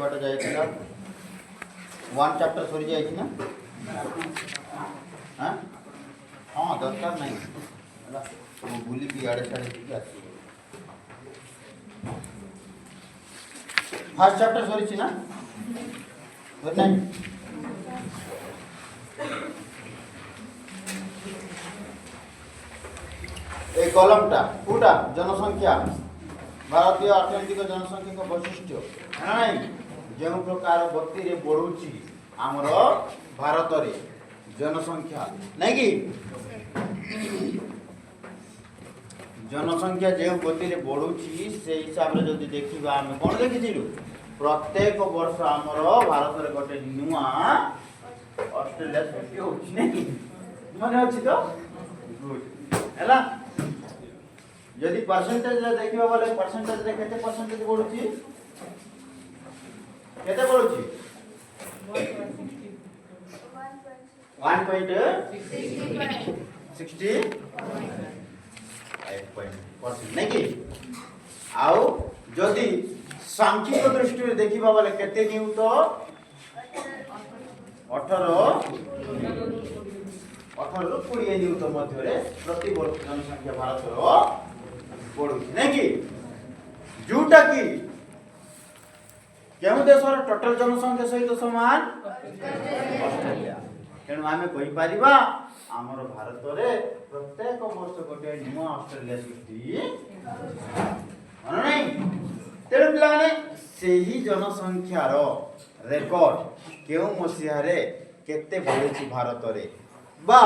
बाटे जाइथिला 1 चैप्टर सरी जाइछि ना हां हां दरकार नहीं हला वो भूली भी आड़े साड़े ठीक आसी फर्स्ट चैप्टर सरी छि ना सरी नहीं ए कॉलमटा कोटा जनसंख्या भारतीय अर्थनैतिक जनसंख्या वैशिष्ट्य है नहीं जो प्रकार गति रे बढ़ुची आमर भारत रे जनसंख्या नहीं कि जनसंख्या जो गति रे बढ़ुची से हिसाब रे जदि देखिबा हम कोन देखिथिलु प्रत्येक वर्ष आमर भारत रे गोटे नुआ ऑस्ट्रेलिया सृष्टि होछि नहीं माने अछि तो गुड हैला यदि परसेंटेज रे देखिबा बोले परसेंटेज रे केते परसेंटेज बढ़ुची केते बढ़ुची 1.60 नहीं कि आउ जदि सांख्यिक दृष्टि रे देखिबा बोले केते निउ तो 18 ରୁ 20 निउ तो मध्य रे प्रति वर्ष जनसंख्या भारत रो बढ़ुची नहीं कि जोटा कि केउ देशर टोटल जनसंख्या सहित समान ऑस्ट्रेलिया तेणु आमे कहि परिबा हमर भारत रे प्रत्येक वर्ष गोटे नुआ ऑस्ट्रेलिया सृष्टि मन नहीं तेणु पिलाने सेही जनसंख्या रो रेकॉर्ड केउ मसिया रे केते बढ़िछि भारत रे बा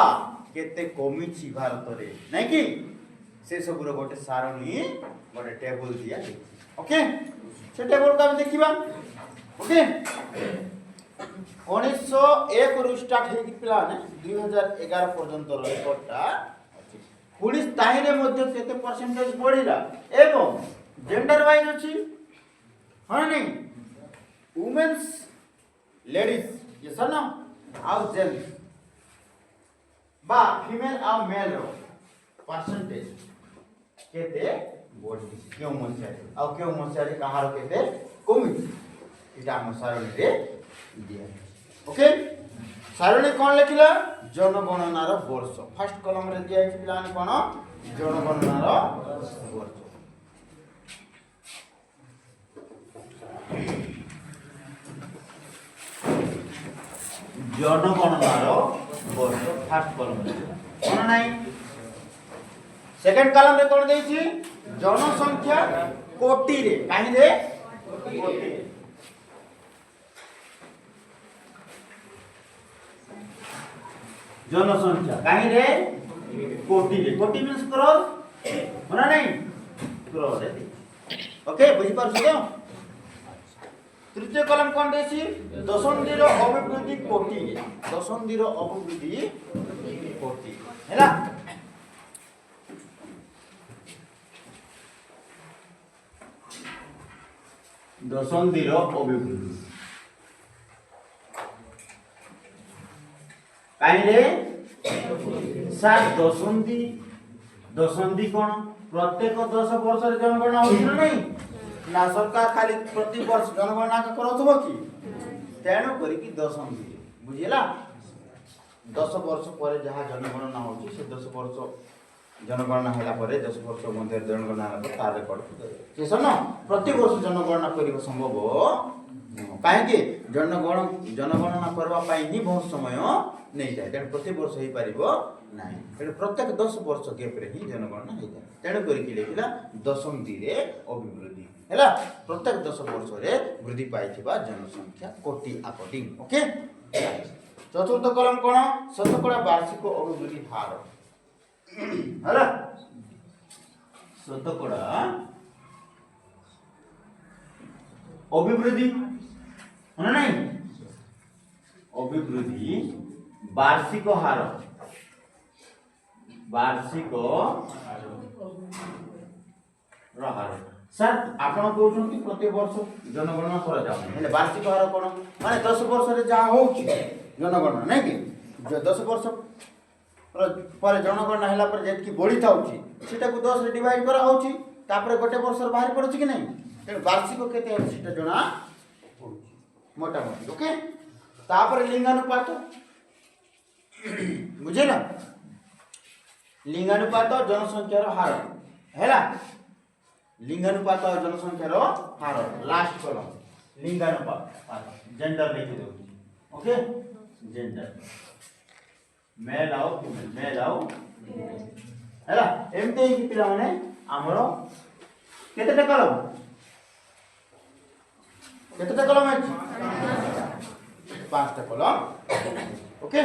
केते कमिछि भारत रे नहीं कि से सब रो गोटे सारणी गोटे टेबल दिया ओके से टेबल का देखिबा ओके 1901 रु स्टार्ट हे पिला ने 2011 पर्यंत रिपोर्टटा अछि पुलिस ताहिरे मध्ये केते परसेंटेज बढ़िला एवं जेंडर वाइज अछि हां नहीं वुमेन्स लेडीज ये सना आउ जेंट्स बा फीमेल आ मेल रो परसेंटेज केते बढ़ी क्यों मसिया आ क्यों मसिया रे कहारो केते कमी इटा हम सारणी रे दिया ओके सारणी कोन लिखिला जनगणना रो वर्ष फर्स्ट कॉलम रे दिया छै पिलाने कोन जनगणना रो वर्ष जनगणना रो वर्ष फर्स्ट कॉलम रे कोन नाही सेकंड कॉलम रे कोन देई छी जनसंख्या कोटि रे काहे रे कोटि जनसंख्या काहे रे कोटि मींस करोड़ होना नहीं करोड़ रे ओके बुझी पारछ तो तृतीय कॉलम कोन देई छी दशंधि रो अभिवृद्धि कोटि दशंधि रो अभिवृद्धि कोटि हैला दशंधि रो अभिवृद्धि काहे सर दशंधि कोन प्रत्येक 10 वर्ष रे जनगणना होई नहीं ना सरकार खाली प्रति वर्ष जनगणना का करथबो की तेणु करी की दशंधि बुझिला 10 वर्ष पर जहां जनगणना होची से 10 वर्ष जनगणना होला परे 10 वर्ष मध्ये जनगणना होला तार रेकॉर्ड से सना प्रति वर्ष जनगणना करिबो संभव काहे कि जनगणना करबा पाई ही बहुत समय नहीं जाए तेणु प्रति वर्ष हो पारिबो नहीं तेणु प्रत्येक 10 वर्ष गैप रे ही जनगणना हो जाए तेणु करी कि लिखिला दशंधि रे अभिवृद्धि हैला प्रत्येक 10 वर्ष रे वृद्धि पाइथिबा जनसंख्या कोटि अकॉर्डिंग ओके चतुर्थ कॉलम कोन शतकड़ा वार्षिक अभिवृद्धि हार हैला शतकड़ा अभिवृद्धि होना नहीं अभिवृद्धि वार्षिक हार सर आपण कहउछन कि प्रति वर्ष जनगणना करा जाउ हेले वार्षिक हार कोन माने 10 वर्ष रे जा होउछि जनगणना नहीं कि 10 वर्ष पर जनगणना हैला पर जेत कि बढ़ी थाउछि सेटा को 10 रे डिवाइड करा होउछि तापर गोटे वर्ष रे बाहर पड़छि कि नहीं ते वार्षिक केते है सेटा जणा होउछि मोटामोटी ओके तापर लिंगानुपात बुझेला लिंगानुपात जनसंख्यार हार हैला लिंगानुपात जनसंख्यार हार लास्ट कॉलम लिंगानुपात जेंडर लिखि दो ओके जेंडर मेल आउ हैला एमते कि पिला माने हमरो केतेटा कलम है 5टा कलम ओके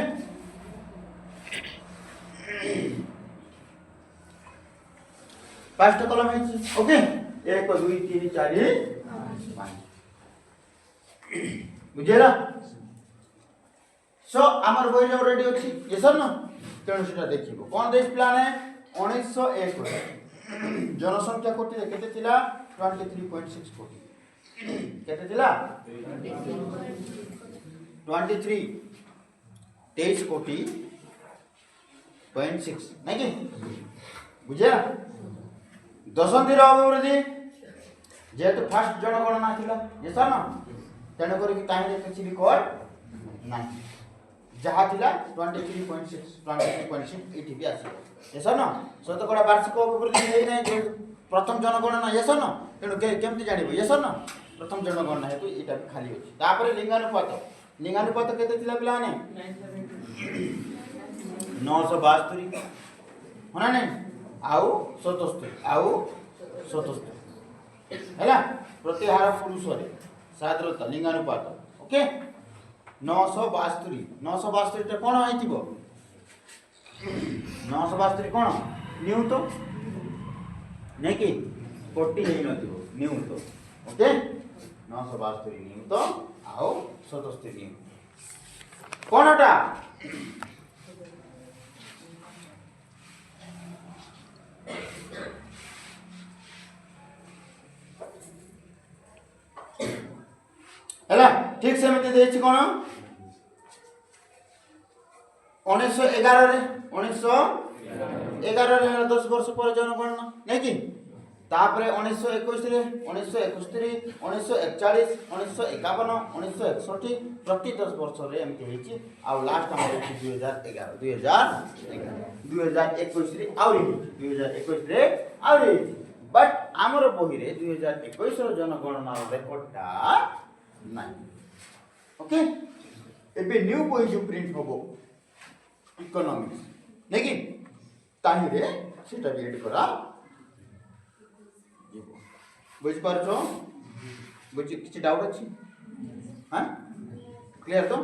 5टा कलम है ओके 1 2 3 4 5 बुझेला सो हमर बही ऑलरेडी अछि ये सर ना तेणु सेटा देखिबो कोन देश प्लान है 1901 जनसंख्या कोटि रे केते थिला 23.6 कोटि केते थिला 23 कोटि 0.6 नहीं कि बुझेला दशंधि अभिवृद्धि जेहेतु फास्ट जनगणना थिला ये सर ना तेणु करी ताहि କିଛି ରିକର୍ଡ नाही जहाँ थिला 23.6 एठी भी आसी ये सर ना शतकड़ा वार्षिक अभिवृद्धि हे नै प्रथम जनगणना ये सर ना तेणु केमति जानिबो ये सर ना प्रथम जनगणना हेतु एटा भी खाली अछि तापर लिंगानुपात केते थिला पिला ने 972 होना नहीं आउ 77 हैला प्रतिहार पुरुष रे साधारणतः लिंगानुपात ओके 972 टा कोन आइतिबो 972 कोन न्यू तो नहीं कि कोटि हे नथिबो न्यू तो ओके 972 न्यू तो आओ 77 न्यू कोनटा हैला ठीक से मते देछि कोन 1911 रे 1911 रे 10 वर्ष पर जनगणना नहीं कि तापरे 1921 रे 1971 1941 1951 1961 प्रति 10 वर्ष रे एमति हेछि आ लास्ट हमर 2021 रे आउरी 2021 रे आउरी बट हमर बही रे 2021 रो जनगणना रेकॉर्डटा नहीं ओके एबे न्यू बही जो प्रिंट होबो इकोनॉमिक्स नहीं ताहि रे सेटा भी एड करा जीवो बुझ पारछो बुझ किछि डाउट अछि हां क्लियर तो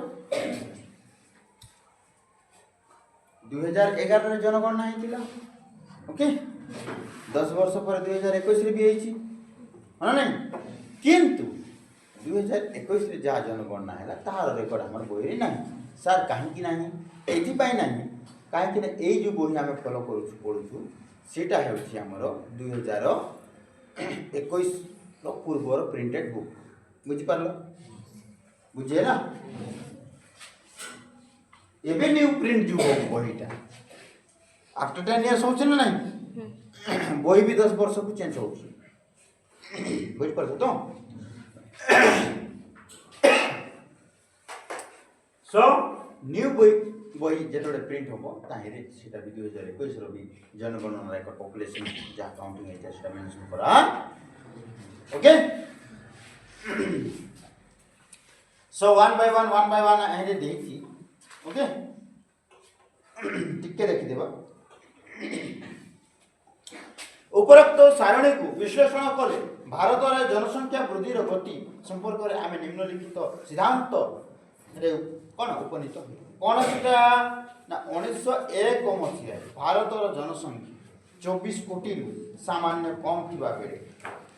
2011 रे जनगणना हेतिला ओके 10 वर्ष पर 2021 रे भी हेछि हां नहीं किंतु 2021 रे जहा जनगणना हैला तार रेकॉर्ड हमर बही नहीं सर काहे कि नहीं एथि पाई नहीं काहे कि ए जो बही हमें फॉलो करू पढु सेटा हेउछि हमर 2021 रो पूर्वर प्रिंटेड बुक बुझि पारलो बुझे ना एबे न्यू प्रिंट जो बहीटा आफ्टर 10 इयर्स होछि ना नहीं बही भी 10 वर्ष को चेंज होछि बुझि पारलो तो सो न्यू बही जेतोडे प्रिंट होबो ताहिरे सेटा भी 2021 रो भी जनगणना रेकॉर्ड पॉपुलेशन जा काउंटिंग है सेटा मेंशन करा okay so one by one आइले देछि ओके टिके देखि देबा उपरोक्त सारणी को विश्लेषण कले भारत रे जनसंख्या वृद्धि रो गति संपर्क रे आमे निम्नलिखित सिद्धांत रे कोन उपनीत कोन सेटा ना 1901 मसिया भारत रो जनसंख्या 24 कोटी रु सामान्य कम थिबा बेले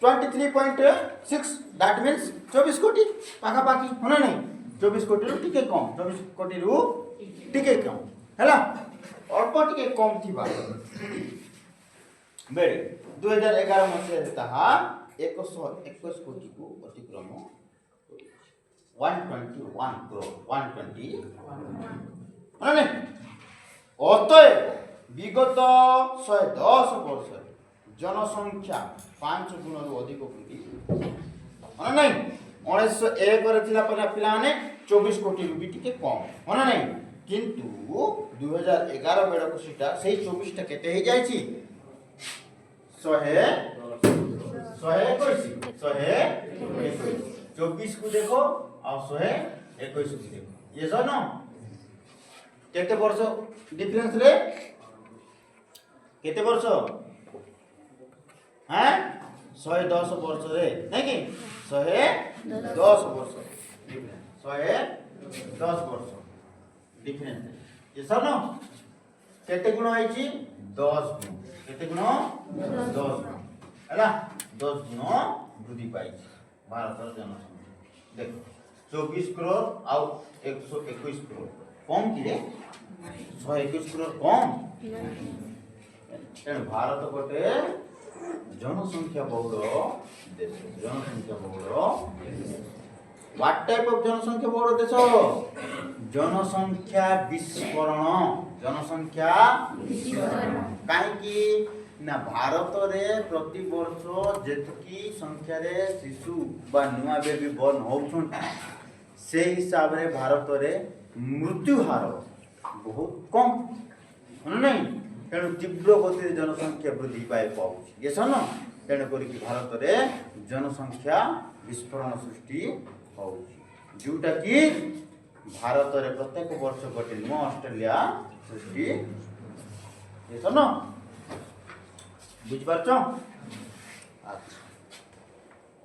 23.6 दैट मींस 24 कोटी पाखा पाखी होना नहीं 24 कोटी रु टिके कम 24 कोटी रु टिके कम हैला अल्प टिके कम थिबा बेले 2011 मसिया ताहा 121 कोटी को अतिक्रम 121 करोड़ 120 माने अतएव विगत 110 वर्ष जनसंख्या 5 गुण अधिक वृद्धि माने नहीं 1901 रे थिला पिला माने 24 कोटी रु भी टिके कम होना नहीं किंतु 2011 बेड़ा को सीटा सही 24 टा केते हे जाय छी 24 को देखो और 121 को देखो ये जानो केते वर्ष डिफरेंस रे केते वर्ष हैं 110 वर्ष रे नहीं कि 110 वर्ष डिफरेंस 110 वर्ष डिफरेंस ये जानो केते गुण आइ छी 10 गुण केते गुण 10 गुण हैला 10 गुण वृद्धि पाई भारत जनसंख्या देखो 24 करोड़ आउ 121 करोड़ कम कि 121 करोड़ कम तेणु भारत गोटे जनसंख्या बहुल देश जनसंख्या बहुल व्हाट टाइप ऑफ जनसंख्या बहुल देश जनसंख्या विस्फोरण कहीं ना भारत रे प्रति वर्ष जेतकी संख्या रे शिशु बा नुआ बेबी बर्न होउछन से हिसाब रे भारत रे मृत्यु हार बहुत कम नहीं तेणु तीव्र गति जनसंख्या वृद्धि पाए पाउछ ये सन तेणु करी भारत रे जनसंख्या विस्फोरण सृष्टि होउछ जोटा कि भारत रे प्रत्येक वर्ष गोटे नुआ ऑस्ट्रेलिया सृष्टि ये सन बुझ पारछ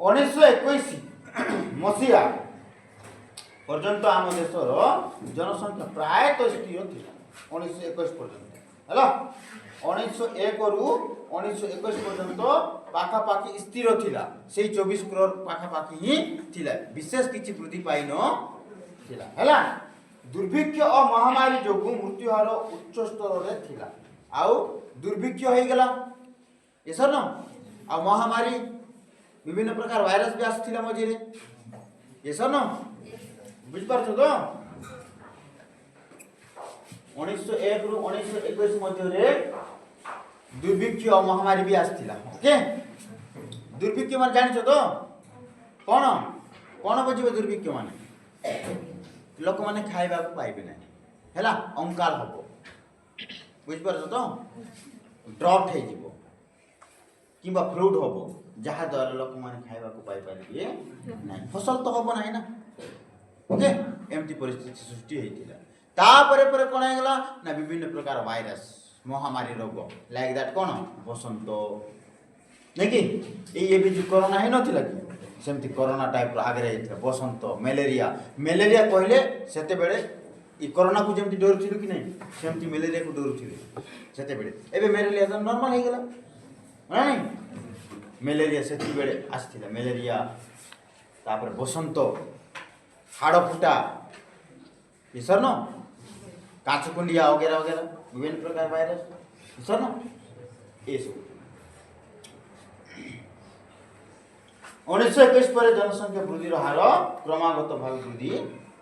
1921 मसिया पर्यंत आम देशर जनसंख्या प्राय तो स्थिर थी 1921 पर्यंत है 1901 रु 1921 पर्यंत पाखापाखि स्थिर थिला से 24 करोड़ पाखापाखि ही थिला विशेष किछि वृद्धि पाइन थिला हैला दुर्भिक्ष और महामारी जोगु मृत्यु हार उच्च स्तर रे थिला आउ दुर्भिक्ष होई गेला ये सर न आ महामारी विभिन्न प्रकार वायरस भी आसथिला मझिरे ये सर न बुझ पारछ तो 1901 रु 1921 मध्य रे दुर्भिक्ष और महामारी भी आसथिला ओके दुर्भिक्ष मान जानिछ तो कोन कोन बुझिबे दुर्भिक्ष माने लोक माने खाइबा को पाइबे नै हैला अंकाल हबो बुझ पारछ तो ड्रॉट हे जीवो किबा फ्लूड हबो जहा द्वारा लोक माने खाइबा को पाइ पारिबे नै फसल तो हबो नै ना ओके एमती परिस्थिति सृष्टि हेतिला तापरे परे कोन हेगला ना विभिन्न प्रकार वायरस महामारी रोग लाइक दैट कोन बसंत नै कि ए भी कोरोना हे नथिला कि सेमती कोरोना टाइप रो आगरे हेतिला बसंत मलेरिया कहले सेते बेले ई कोरोना को जेमती डर थिलु कि नै सेमती मलेरिया को डर थिलु सेते बेले एबे मलेरिया तो नॉर्मल हे गेला नहीं मलेरिया सेती बेले आस्थिला मलेरिया तापर बसंत हाड़ फुटा ये सर न काचकुंडिया वगैरह वगैरह विभिन्न प्रकार वायरस सर न ये सब 1921 पर जनसंख्या वृद्धि हार क्रमागत भाव वृद्धि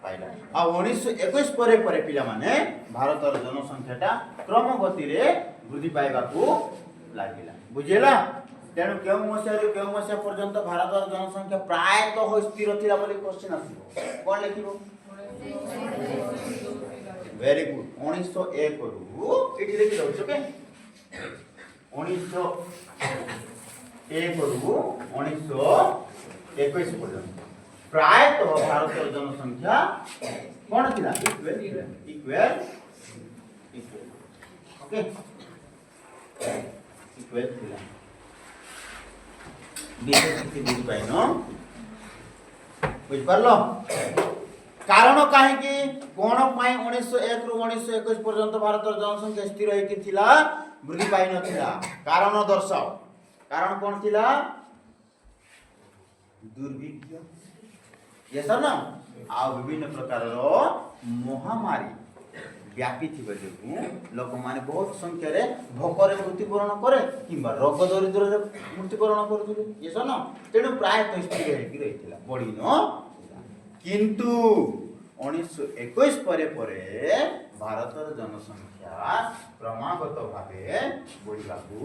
पाइला आ 1921 परे परे पिला माने भारत जनसंख्याटा क्रम गति रे वृद्धि पाइबा को लागिला बुझेला तेणु केउ मसिया पर्यंत भारत जनसंख्या प्राय तो स्थिर थिला बोली क्वेश्चन आसीबो कोन लिखिबो वेरी गुड 1901 रु एठी लिखि दउ ओके 1901 रु 1921 पर्यंत प्राय तो भारत जनसंख्या कोन थिला इक्वल ओके इक्वल थिला बुझ पाइन बुझ पारल कारण कहीं कि कोन पाई 1901 रु 1921 पर्यंत भारत जनसंख्या स्थिर होई थिला वृद्धि पाई नथिला कारण दर्शाओ कारण कोन थिला दुर्भिक्ष ये सर ना आ विभिन्न प्रकार रो महामारी व्यापी थी जो लोक माने बहुत संख्या रे भोकरे मृत्युवरण करे किंबा रोग दरिद्र रे मृत्युवरण करथि ये सन तेनु प्राय तो स्थिर हेकि रहिथिला बढी न किंतु 1921 परे परे भारतर जनसंख्या क्रमागत भावे बढ़िबा को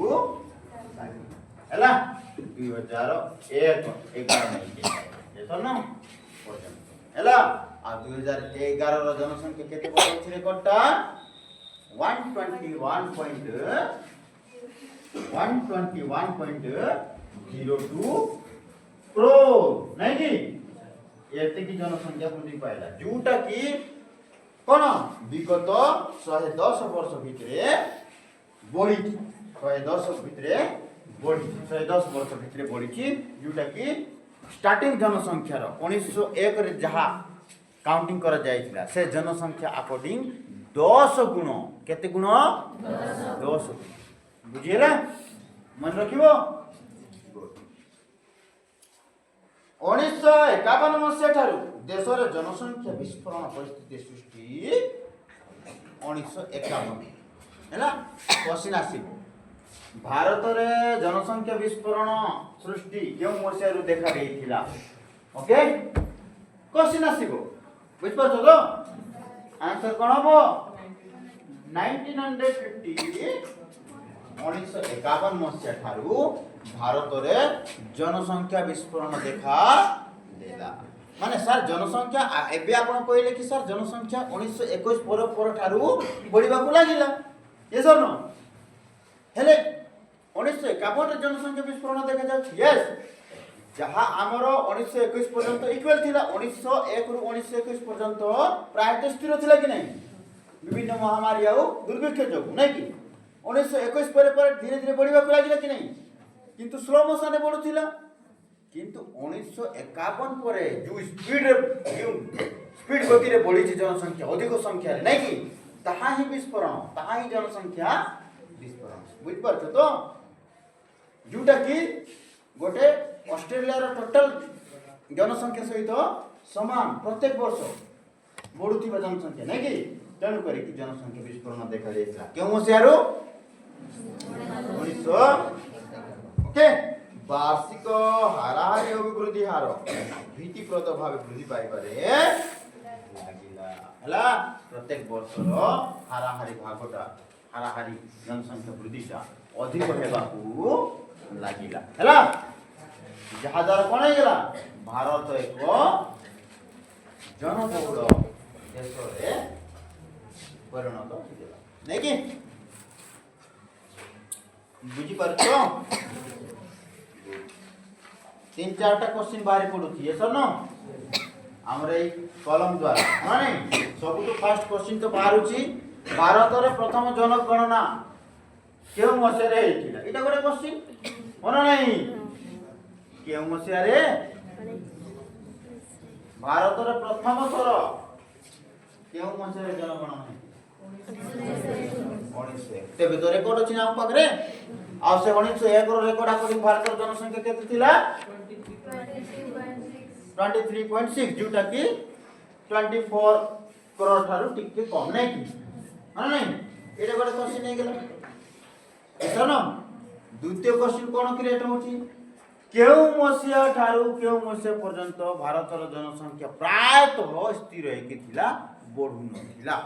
लागला 2001 11 नहीं ସନ ପର୍ଯ୍ୟନ୍ତ ହେଲା। ଆଉ 2011 ର ଜନସଂଖ୍ୟା କେତେ ବଡ଼ ଅଛି ରେକର୍ଡଟା 121.02 crore ନାଇଁ କି ଏତିକି ଜନସଂଖ୍ୟା ବୃଦ୍ଧି ପାଇଲା ଯୋଉଟା କି কোন বিগত 110 ବର୍ଷ ଭିତରେ ବଢିଛି 110 ଭିତରେ ବଢିଛି 110 ବର୍ଷ ଭିତରେ ବଢିଛି ଯୋଉଟା କି ଷ୍ଟାର୍ଟିଂ ଜନସଂଖ୍ୟାର 1901 ରେ ଯାହା କାଉଣ୍ଟିଂ କରା ଯାଇଥିଲା ସେ ଜନସଂଖ୍ୟା ଆକର୍ଡିଂ 10 ଗୁଣ କେତେ ଗୁଣ 10 ଗୁଣ ବୁଝିହେଲା ମନେ ରଖିବ 1951 ମସିହା ଠାରୁ ଦେଶରେ ଜନସଂଖ୍ୟା ବିସ୍ଫୋରଣ ପରିସ୍ଥିତି ସୃଷ୍ଟି 1951 ହେଲା କ୍ୱେଶ୍ଚିନ୍ ଆସିବ ଭାରତରେ ଜନସଂଖ୍ୟା ବିସ୍ଫୋରଣ ସୃଷ୍ଟି କେଉଁ ମସିହାରୁ ଦେଖା ଦେଇଥିଲା ଓକେ କ୍ୱେଶ୍ଚିନ୍ ଆସିବ ବୁଝିପାରୁଛ ତ ଆନ୍ସର କ'ଣ ହବ 1951 ମସିହା ଠାରୁ ଭାରତରେ ଜନସଂଖ୍ୟା ବିସ୍ଫୋରଣ ଦେଖା ଦେଲା ମାନେ ସାର୍ ଜନସଂଖ୍ୟା ଏବେ ଆପଣ କହିଲେ କି ସାର୍ ଜନସଂଖ୍ୟା 1921 ପର ଠାରୁ ବଢିବାକୁ ଲାଗିଲା ଏ ସର ହେଲେ 1951 ରେ ଜନସଂଖ୍ୟା ବିସ୍ଫୋରଣ ଦେଖାଯାଉଛି ୟେସ୍ ଯାହା ଆମର 1921 ପର୍ଯ୍ୟନ୍ତ ଇକ୍ୱାଲ ଥିଲା 1901 ରୁ 1921 ପର୍ଯ୍ୟନ୍ତ ପ୍ରାୟତଃ ସ୍ଥିର ଥିଲା କି ନାହିଁ ବିଭିନ୍ନ ମହାମାରୀ ଆଉ ଦୁର୍ଭିକ୍ଷ ଯୋଗୁଁ ନାଇଁ କି 1921 ପରେ ଧୀରେ ଧୀରେ ବଢିବାକୁ ଲାଗିଲା କି ନାହିଁ କିନ୍ତୁ ସ୍ଲୋ ମୋଶନରେ ବଢୁଥିଲା কিন্তু 1951 ପରେ जो स्पीड गति रे बढ़ी जनसंख्या अधिक संख्या रे नहीं कि ताहा ही विस्फोरण ताहा ही जनसंख्या विस्फोरण बुझ पारछ तो जोटा कि गोटे ऑस्ट्रेलिया रो टोटल जनसंख्या सहित समान प्रत्येक वर्ष बढ़ुथिबा जनसंख्या नहीं कि तेणु करी कि जनसंख्या विस्फोरण देखा जायछा केउ मसियारो 1900 ओके वार्षिक हाराहारी अभिवृद्धि हार भीतिप्रद भाव वृद्धि पाइबारे लागला प्रत्येक वर्षर हाराहारी भागटा हाराहारी जनसंख्या वृद्धिटा अधिक हेबाकू लागिला हैला जहा द्वारा कोन हेला भारत एक जनबहुल देश रे परिणत होइला नै कि बुझी पारछो 3-4टा क्वेश्चन बाहर पड़ुची ये सर न हमरे कलम द्वारा माने सबुठु फर्स्ट क्वेश्चन तो बाहरुची भारत रे प्रथम जनगणना केउ मसिया रे हेतिला एटा गोटे क्वेश्चन मने नहीं केउ मसिया रे भारत रे प्रथम थर केउ मसिया रे जनगणना 1901 तेबे तो रेकॉर्ड अछि ना पाखरे आ से 1901 रो रेकॉर्ड अकॉर्डिंग भारत रो जनसंख्या केते थिला 23.6 जोटा कि 24 करोड़ ठारू टिके कम नहीं कि हां नहीं एटा गोटे क्वेश्चन नहीं गेला एटा न द्वितीय क्वेश्चन कोन क्रिएट होची केउ मसिया ठारू केउ मसिया पर्यंत भारत रो जनसंख्या प्राय तो स्थिर है कि थिला बढ़ु न थिला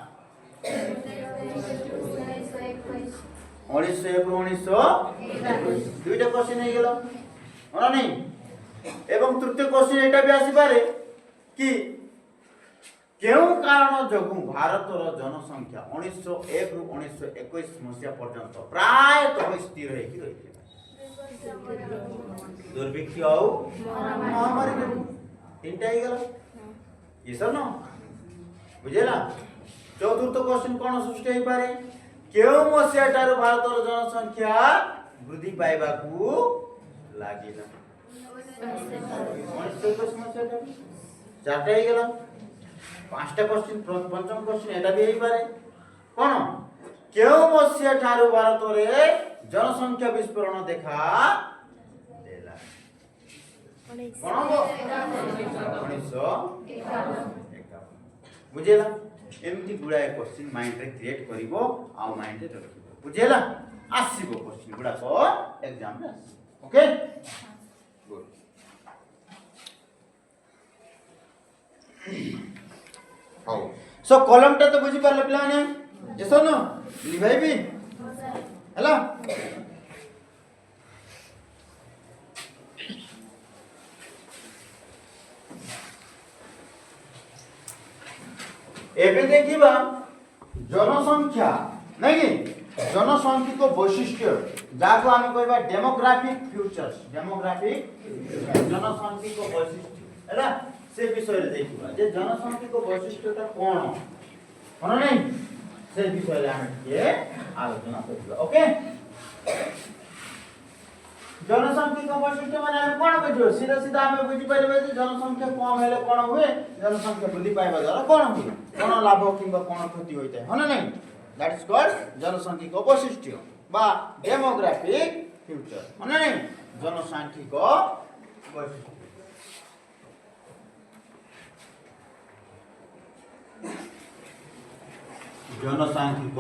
1901 दुईटा क्वेश्चन नहीं गेला हां नहीं एवं तृतीय क्वेश्चन एटा भी आसी पारे कि केउ कारण जगु भारत रो जनसंख्या 1901 रु 1921 मसिया पर्यंत प्राय तो स्थिर है कि रही दुर्भिक्ष और महामारी तीनटा ही गेला ये सब न बुझेला चतुर्थ क्वेश्चन कोन सृष्टि हे पारे केउ मसिया ठारू भारत रो जनसंख्या वृद्धि पाइबाकू लागिला 1921 मसिया ठारू चारटा हे गेला पांचटा क्वेश्चन पंचम क्वेश्चन एटा भी हे पारे कोन केउ मसिया ठारू भारत रे जनसंख्या विस्फोरण देखा देला कोन हो 1951 बुझेला एमती गुड़ाए क्वेश्चन माइंड रे क्रिएट करिवो आ माइंड रे रखिवो बुझेला आसीबो क्वेश्चन गुडा को एग्जाम में okay good how so column टा तो बुझी पारले पिला ने जेसो न लिभाई भी हला एबे देखिबा जनसंख्या नहीं कि जनसांख्यिक वैशिष्ट्य जाको आम कहबा डेमोग्राफिक फ्यूचर्स डेमोग्राफिक जनसांख्यिक वैशिष्ट्य हैला से विषय रे देखिबा जे जनसांख्यिक वैशिष्ट्यटा कोन कोन नहीं से विषय रे हम के आलोचना करिबा ओके जनसांख्यिक वैशिष्ट्य माने हम कोन बुझियो सीधा सीधा हम बुझि परिबे जे जनसंख्या कम हेले कोन हुए जनसंख्या वृद्धि पाइबा द्वारा कोन हुए कोन लाभ किंबा कोन क्षति होइते हने नहीं दैट इज कॉल्ड जनसांख्यिक वैशिष्ट्य बा डेमोग्राफिक फ्यूचर हने नहीं जनसांख्यिक वैशिष्ट्य जनसांख्यिक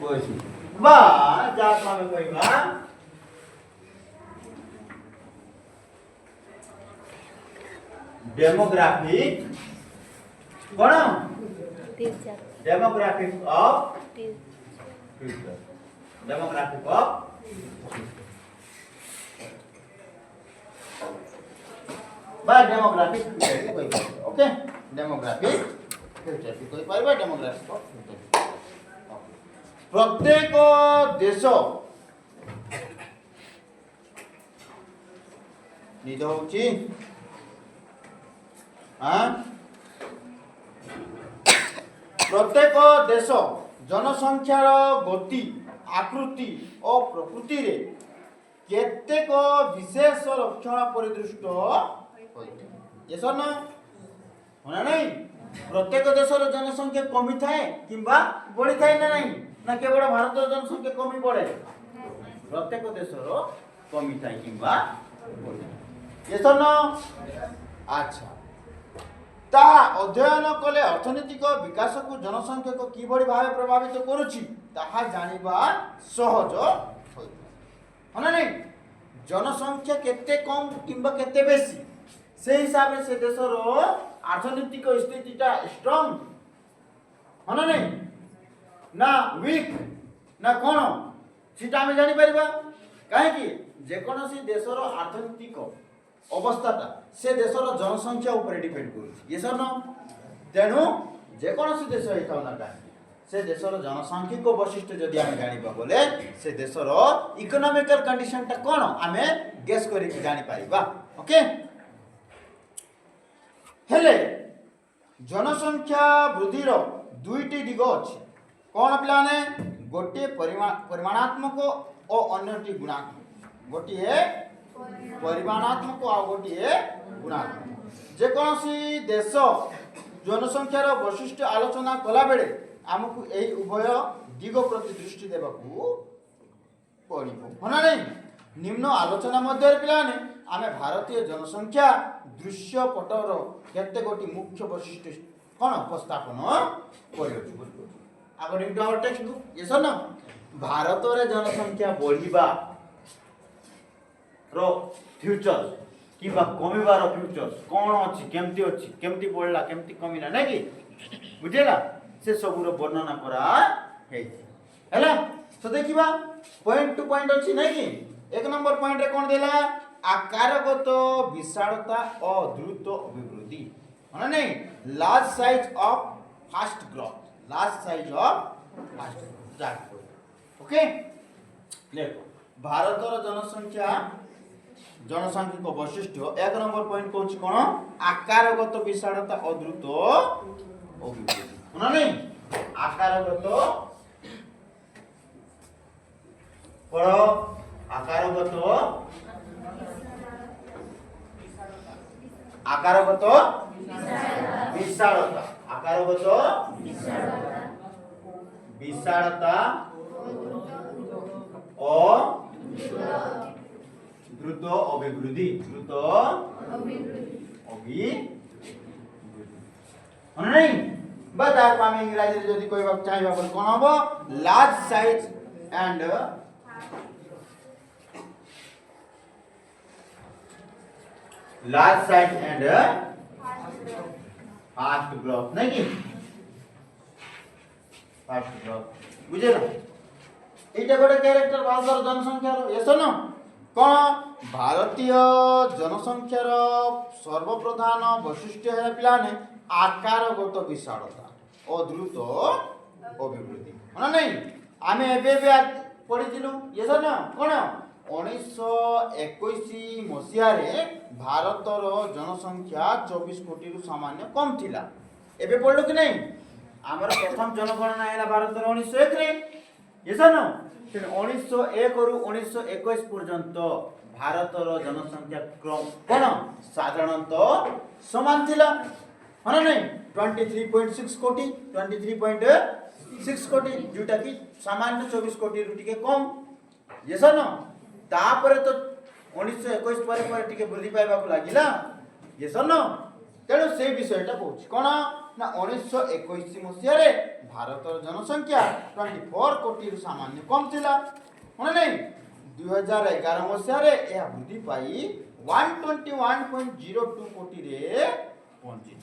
वैशिष्ट्य बा जात में कहबा demographic cone demographic of future demographic of बा डेमोग्राफिक फ्यूचर कोई ओके डेमोग्राफिक फ्यूचर कोई पाइबा डेमोग्राफिक ऑफ फ्यूचर प्रत्येक देश निद होची प्रत्येक देश जनसंख्यार गति आकृति और प्रकृति रे केतेक विशेष लक्षण परिदृष्ट होइते ना होना नहीं प्रत्येक देशर जनसंख्या कमी थाए किंबा बढ़ी थाए ना नहीं ना केवल भारत जनसंख्या कमी बढ़े प्रत्येक देशर कमी थाए किंबा बढ़े ना अच्छा ता अध्ययन कले अर्थनैतिक विकास को जनसंख्या को किभଳି भावे प्रभावित करूची ताहा जानिबा सहज होइता नहीं जनसंख्या केते कम किंबा केते बेसी से हिसाब से देशर अर्थनैतिक स्थितिटा स्ट्रांग हना नहीं ना वीक ना कोन सीटा हम जानि परिबा काहे कि जे कोनोसी देशर अर्थनैतिक अवस्थाटा से देशर जनसंख्या ऊपर डिपेंड करूची ये सर न तेणु जे कोनोसी देश हेताउ ना काहे से देशर जनसांख्यिक वैशिष्ट्य जदि हम जानिबा बोले से देशर इकोनॉमिकल कंडीशनटा कोन आमे गेस करि जानि परिबा ओके हेले जनसंख्या वृद्धि रो दुईटी दिग अछि कोन प्लाने गोटे परिमाणात्मक और अन्यटी गुणात्मक गोटे परिमाणात्मक और गोटे गुणात्मक जे कोनसी देश जनसंख्यार वैशिष्ट्य आलोचना कला बेले आमको एई उभय दिग प्रति दृष्टि देबाकू पड़िबो होना नहीं निम्न आलोचना मध्य पिलाने आमे भारतीय जनसंख्या दृश्य पटर केते गोटी मुख्य वैशिष्ट्य कोन उपस्थापन करियो according to our text book yes ना भारत रे जनसंख्या बढ़िबा रो फ्यूचर किबा कमिबार फ्यूचर्स कोन अछि केमती बढ़ला केमती कमिला नै कि बुझेला से सब रो वर्णना करा है हैला तो देखिबा पॉइंट टू पॉइंट अछि नै कि एक नंबर पॉइंट रे कोन देला आकारगत विशालता और द्रुत अभिवृद्धि माने नहीं large size of fast growth okay देखो भारतर जनसांख्यिक वैशिष्ट्य एक नंबर पॉइंट कौन कोन आकारगत विशालता और द्रुत अभिवृद्धि माने नहीं आकारगत पढ़ो आकारगत विशालता और द्रुत अभिवृद्धि नहीं बता हम इंग्रजी रे जदी कहबा चाहिबा बोल कोन हबो large size and fast growth नहीं कि फास्ट ग्रोथ बुझे ना एटा गोटे कैरेक्टर भारत जनसंख्या रो यस न कौन भारतीय जनसंख्यार सर्वप्रधान वैशिष्ट्य है पिलाने आकारगत विशालता और द्रुत अभिवृद्धि ना नहीं आमे एबे पढ़िथिलु ये सर ना कौन 1921 मसीहारे भारतर जनसंख्या 24 कोटी रु सामान्य कम थिला एबे पढ़लो कि नहीं आमर प्रथम जनगणना है भारतर 1901 रे ये सर ना 1901 रु 1921 पर्यंत भारतर जनसंख्या क्रम कौन साधारणतः समान थिला है ना नहीं 23.6 कोटी 23.6 कोटी जोटा कि सामान्य 24 कोटी रु टिके कम ये सर ना तापर तो 1921 पर टिके वृद्धि पाइबा को लागिला ये सर ना तेणु से विषयटा कहूँ कौन ना 1921 मसीह भारतर जनसंख्या 24 कोटी रु सामान्य कम थिला है नहीं 2011 मसीह यह वृद्धि पाई 121.02 कोटी रे पहुंची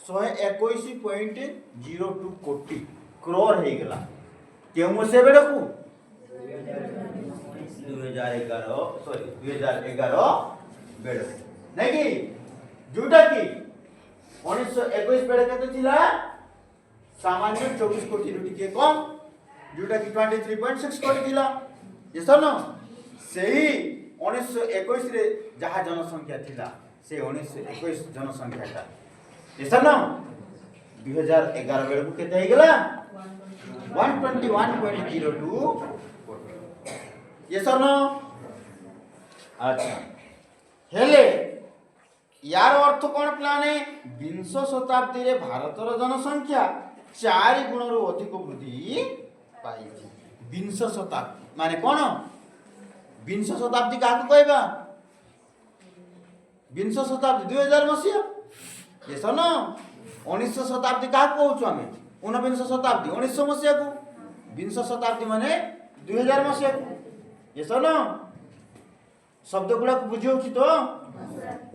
121.02 कोटी क्रोर हो गला क्यों मसीह बेड़ को 2011 बेड़ नहीं कि जोटा कि 1921 बेड़ केते थिला सामान्य 24 कोटी रु टिके कम जोटा कि 23.6 कोटी थिला ये सर सही 1921 रे जहा जनसंख्या थिला से 1921 जनसंख्या का ये सर 2011 बेड़ को केते हो गला 121.02 ये सर अच्छा हेले यार अर्थ कौन प्लाने 20 शताब्दी रे भारतर जनसंख्या 4 गुण रु अधिक वृद्धि पाई 20 शताब्दी माने कौन 20 शताब्दी का कहबा 20 शताब्दी 2000 मसीहा ये सर 19 शताब्दी का कहूँ आम 19 शताब्दी 1900 मसीहा को 20 शताब्दी माने 2000 मसीहा को ये सर शब्द गुड़ा को बुझी होची तो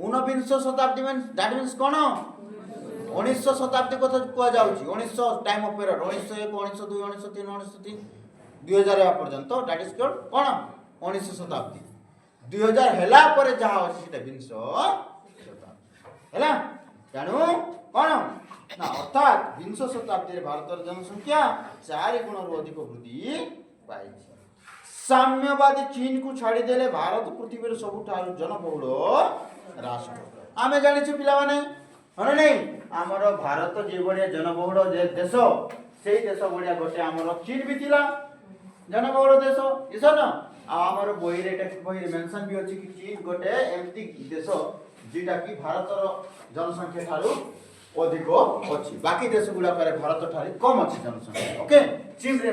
19 शताब्दी में दैट मींस कौन 1900 शताब्दी कथा कह जाउची 1900 टाइम ऑफ पीरियड 1901 1902 1903 1903 2000 पर्यंत दैट इज कॉल्ड कौन 19 शताब्दी 2000 हेला पर जहा अछि सेटा 20 शताब्दी हेला जानु कौन ना अर्थात 20 शताब्दी रे भारतर जनसंख्या 4 गुण रु अधिक वृद्धि पाई साम्यवादी चीन को छाड़ी देले भारत पृथ्वी सबुठारु जनबहुल राष्ट्र आमे जानि छु पिला माने हने नहीं हमर भारत जे बढिया जनबहुल देश सेही देश बढिया गोटे हमर चीन भी थिला जनबहुल देश इस न हमर बही रे टेक्स्ट बही रे मेंशन भी अछि कि चीन गोटे एमती देश जेटा कि भारतर जनसंख्या थारु अधिक अछि बाकी देश गुला करे भारत ठारी कम अछि जनसंख्या ओके चीन रे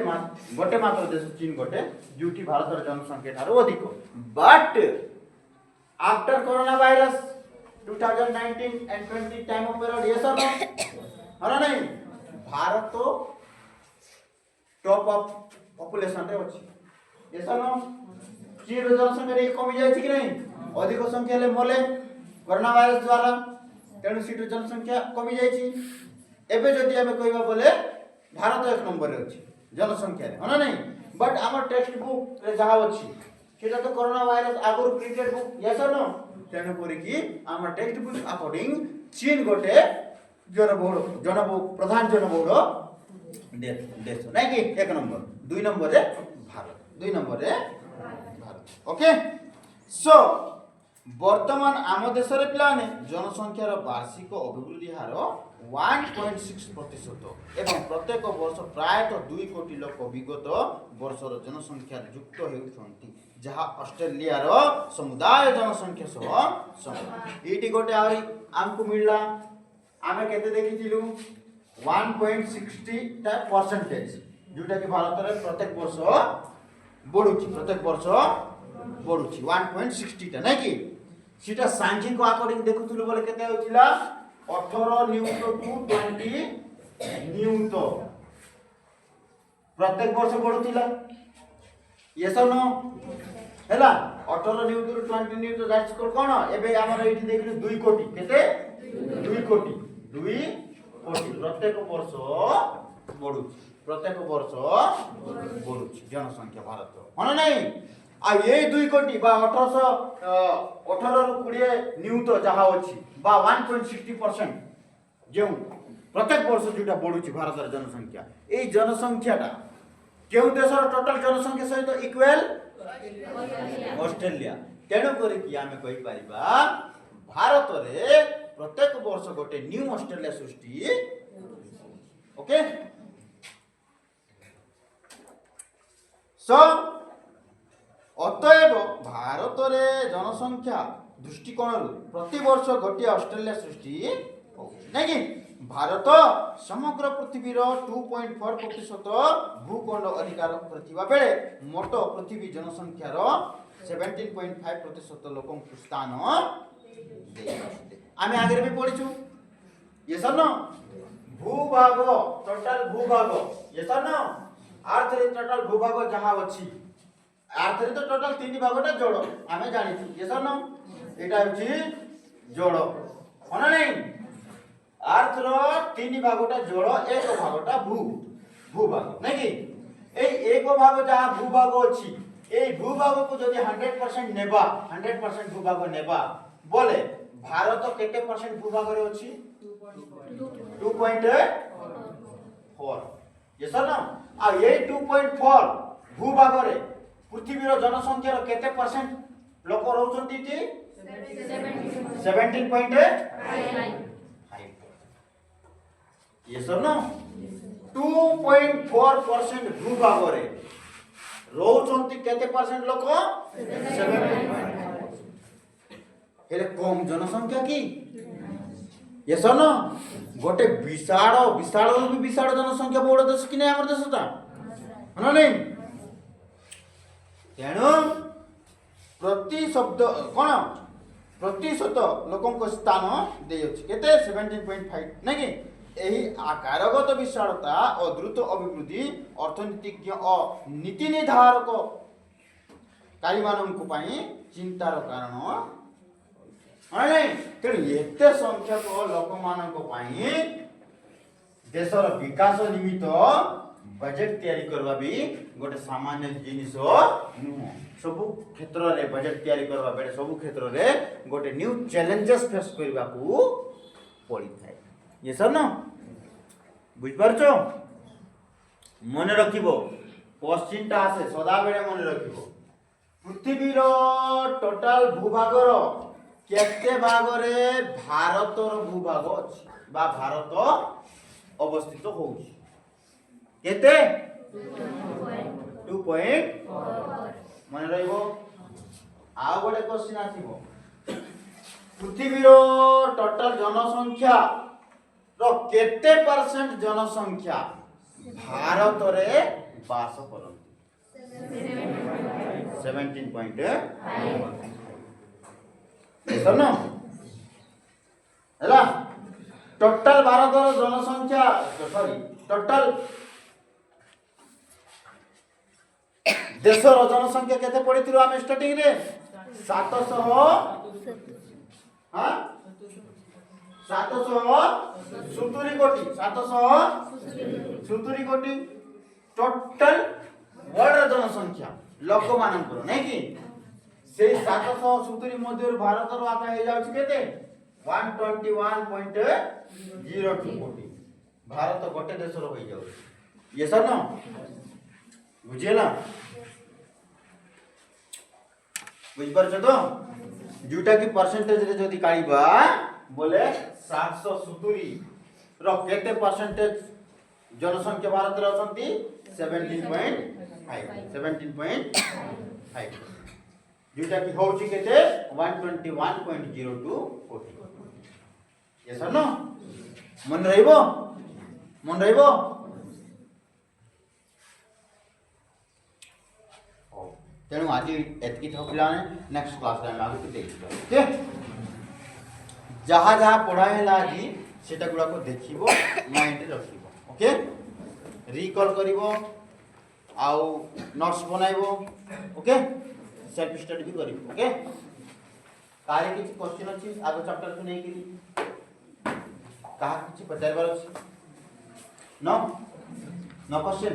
गोटे मात्र देश चीन गोटे जोटी भारतर जनसंख्या थारु अधिक but after corona virus 2019 and 20 time of period ये सर हरा नहीं भारत टॉप ऑफ पॉपुलेशन रे अछि ये सर चीन रे जनसंख्या रे कमी जाय कि नहीं अधिक संख्या ले मले कोरोना वायरस द्वारा तेणु सीट जनसंख्या कमी जाइए एबे जदि आमे कहबा बोले भारत 1 नंबर रे अछि जनसंख्या रे हना नहीं बट हमर टेक्स्ट बुक रे जहा अछि सेटा तो कोरोना वायरस आगुर प्रिंटेड बुक यस नो तेणु करी कि हमर टेक्स्ट बुक अकॉर्डिंग चीन गोटे जनबहुल प्रधान जनबहुल देश नहीं कि 1 नंबर 2 नंबर रे भारत 2 नंबर रे भारत ओके सो वर्तमान आम देश पिलाने जनसंख्यार वार्षिक अभिवृद्धि हार 1.6% एवं प्रत्येक वर्ष प्रायतः 2 कोटी लोक विगत वर्षर जनसंख्या युक्त होती जहाँ ऑस्ट्रेलिया समुदाय जनसंख्या सह ये गोटे आमको मिलला आम के देखी 1.60% जोटा कि भारत में प्रत्येक वर्ष बढ़ुची 1.60 टा नहीं कि सीटा सांख्यिक अकॉर्डिंग देखुथुलु बोले केते होतिला 18 न्यूट टू 20 न्यूट प्रत्येक वर्ष बढ़ुतिला ये सब नो हैला 18 न्यूट टू 20 न्यूट दैट्स कॉल्ड कोन एबे हमर एठी देखलु 2 कोटी केते 2 कोटी प्रत्येक वर्ष बढ़ुची जनसंख्या भारत होना नहीं आ ये 2 कोटी बा 1818 रु 20 नियुत जहा अछि बा 1.60% जो प्रत्येक वर्ष जोटा बढ़ुची भारत जनसंख्या ए जनसंख्याटा केउ देशर टोटल जनसंख्या सहित इक्वल ऑस्ट्रेलिया तेणु करी कि आमे कहि परिबा भारत रे प्रत्येक वर्ष गोटे न्यू ऑस्ट्रेलिया सृष्टि ओके सो अतएव भारत रे जनसंख्या दृष्टिकोण प्रति वर्ष गोटे ऑस्ट्रेलिया सृष्टि नहीं कि भारत समग्र पृथ्वीर 2.4% भूखंड अधिकार करथिबा बेले मोट पृथ्वी जनसंख्यार 17.5% लोक स्थान आमे आगे भी पढ़िछु ये सर न भूभाग टोटल भूभाग ये सर न अर्थ रे टोटल भूभाग जहा अछि अर्थ रे तो टोटल 3 भागटा जोड़ आमे जानिछु ये सर न एटा अछि जोड़ होना नहीं अर्थ रो 3 भागटा जोड़ एक भागटा भूभाग नहीं कि ए एक भाग जहा भूभाग अछि ए भूभाग को जदि 100% नेबा 100% भूभाग नेबा बोले भारत केते परसेंट भूभाग रे अछि 2.4 ये सर ना आ ये 2.4 भूभाग रे पृथ्वी रो जनसंख्या रो केते परसेंट लोक रहउछंती ती 17.5 ये सर ना 2.4% भूभाग रे रहउछंती केते परसेंट लोक 7.5 हेले कम जनसंख्या की ये सर ना गोटे विशाल जनसंख्या बड़ देश कि नहीं हमर देशटा ना नहीं तेणु प्रति शब्द कोन प्रतिशत लोकंक स्थान दे अछि केते 17.5 नहीं कि एही आकारगत विशालता और द्रुत अभिवृद्धि अर्थनीतिज्ञ और नीति निर्धारक कारी मानक पई चिंतार कारण नहीं तेणु एते संख्यक लोक मानक पई देशर विकास निमित्त बजेट तैयारी करबा भी गोटे सामान्य जिनिस नुह सब क्षेत्र रे बजेट तैयारी करबा बेले सब क्षेत्र रे गोटे न्यू चैलेंजेस फेस करबा को पड़ी थाए ये सब न बुझ परछो मन रखिबो क्वेश्चन ता आसे सदा बेले मन रखिबो पृथ्वी रो टोटल भूभाग रो केते भाग रे भारत रो भूभाग अछि बा भारत अवस्थित होउछि केते 2.4 मन रहइबो आ गोटे क्वेश्चन आसीबो पृथ्वी रो टोटल जनसंख्या रो केते परसेंट जनसंख्या भारत रे वास करंती 17.5 ना हला टोटल भारत रो जनसंख्या सॉरी टोटल देशर जनसंख्या केते पड़िथिरो हम स्टार्टिंग रे 700 हां 770 कोटी 770 कोटी टोटल वर्ल्ड जनसंख्या लोक मानकर नहीं कि से 770 मध्य भारत रो आता हे जाउछ केते 121.02 कोटी भारत गोटे देश रो होई जाउछ ये सर न बुझियला बुझ परछ तो जोटा की परसेंटेज रे जदी काढिबा बोले 770 रो केते परसेंटेज जनसंख्या भारत रे अछंती 17.5 जोटा की होउची केते 121.02 कोटी ये सर न मन रहइबो तेणु आज एतकी था पिला नेक्स्ट क्लास रे आगे के देखिबो ओके जहा जहा पढ़ाइला आज सेटा गुडा को देखिबो माइंड रे रखिबो ओके रिकॉल करिवो आउ नोट्स बनाइबो ओके सेल्फ स्टडी भी करिवो ओके कारे किछ क्वेश्चन अछि आगो चैप्टर को नै करी कहा किछ पचारबार अछि नो क्वेश्चन